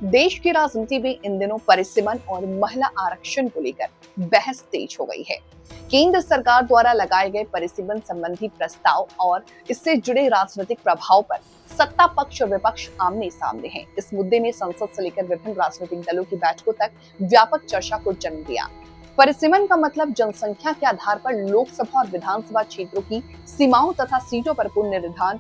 देश की राजनीति में इन दिनों परिसीमन और महिला आरक्षण को लेकर बहस तेज हो गई है। केंद्र सरकार द्वारा लगाए गए परिसीमन संबंधी प्रस्ताव और इससे जुड़े राजनीतिक प्रभाव पर सत्ता पक्ष और विपक्ष आमने सामने हैं। इस मुद्दे ने संसद से लेकर विभिन्न राजनीतिक दलों की बैठकों तक व्यापक चर्चा को जन्म दिया। परिसीमन का मतलब जनसंख्या के आधार पर लोकसभा और विधानसभा क्षेत्रों की सीमाओं तथा सीटों पर पुनर्निर्धारण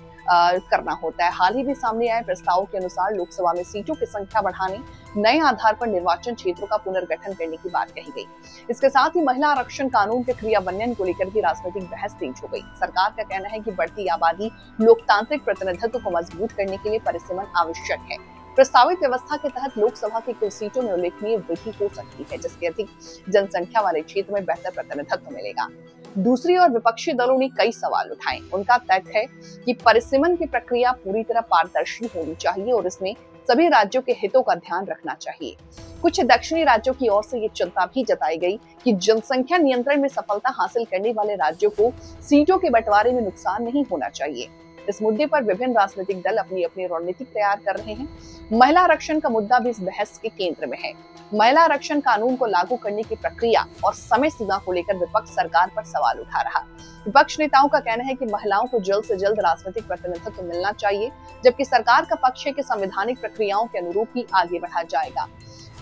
करना होता है। हाल ही में सामने आए प्रस्ताव के अनुसार लोकसभा में सीटों की संख्या बढ़ाने, नए आधार पर निर्वाचन क्षेत्रों का पुनर्गठन करने की बात कही गई। इसके साथ ही महिला आरक्षण कानून के क्रियान्वयन को लेकर भी राजनीतिक बहस तेज हो गई। सरकार का कहना है कि बढ़ती आबादी लोकतांत्रिक प्रतिनिधित्व को मजबूत करने के लिए परिसीमन आवश्यक है। प्रस्तावित व्यवस्था के तहत लोकसभा की कुल सीटों में उल्लेखनीय वृद्धि हो सकती है, जिसके अधिक जनसंख्या वाले क्षेत्र में बेहतर प्रतिनिधित्व मिलेगा। दूसरी ओर विपक्षी दलों ने कई सवाल उठाए। उनका तर्क है कि परिसीमन की प्रक्रिया पूरी तरह पारदर्शी होनी चाहिए और इसमें सभी राज्यों के हितों का ध्यान रखना चाहिए। कुछ दक्षिणी राज्यों की ओर से ये चिंता भी जताई गई कि जनसंख्या नियंत्रण में सफलता हासिल करने वाले राज्यों को सीटों के बंटवारे में नुकसान नहीं होना चाहिए। इस मुद्दे पर विभिन्न राजनीतिक दल अपनी अपनी रणनीति तैयार कर रहे हैं। महिला आरक्षण का मुद्दा भी इस बहस के केंद्र में है। महिला आरक्षण कानून को लागू करने की प्रक्रिया और समय सीमा को लेकर विपक्ष सरकार पर सवाल उठा रहा। विपक्ष नेताओं का कहना है कि महिलाओं को जल्द से जल्द राजनीतिक प्रतिनिधित्व मिलना चाहिए, जबकि सरकार का पक्ष है कि संवैधानिक प्रक्रियाओं के अनुरूप ही आगे बढ़ा जाएगा।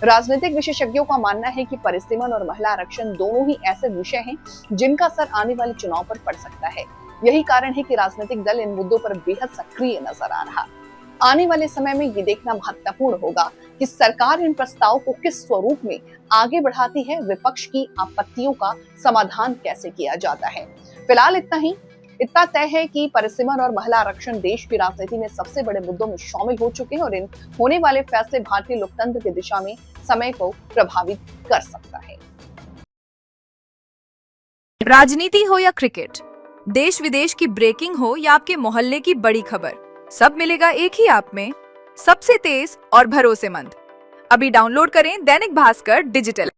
राजनीतिक विशेषज्ञों का मानना है कि परिसीमन और महिला आरक्षण दोनों ही ऐसे विषय हैं जिनका असर आने वाले चुनाव पर पड़ सकता है। यही कारण है कि राजनीतिक दल इन मुद्दों पर बेहद सक्रिय नजर आ रहा। आने वाले समय में ये देखना महत्वपूर्ण होगा कि सरकार इन प्रस्तावों को किस स्वरूप में आगे बढ़ाती है, विपक्ष की आपत्तियों का समाधान कैसे किया जाता है। फिलहाल इतना तय है कि परिसीमन और महिला आरक्षण देश की राजनीति में सबसे बड़े मुद्दों में शामिल हो चुके हैं और इन होने वाले फैसले भारतीय लोकतंत्र की दिशा में समय को प्रभावित कर सकता है। राजनीति हो या क्रिकेट, देश विदेश की ब्रेकिंग हो या आपके मोहल्ले की बड़ी खबर, सब मिलेगा एक ही ऐप में, सबसे तेज और भरोसेमंद। अभी डाउनलोड करें दैनिक भास्कर डिजिटल।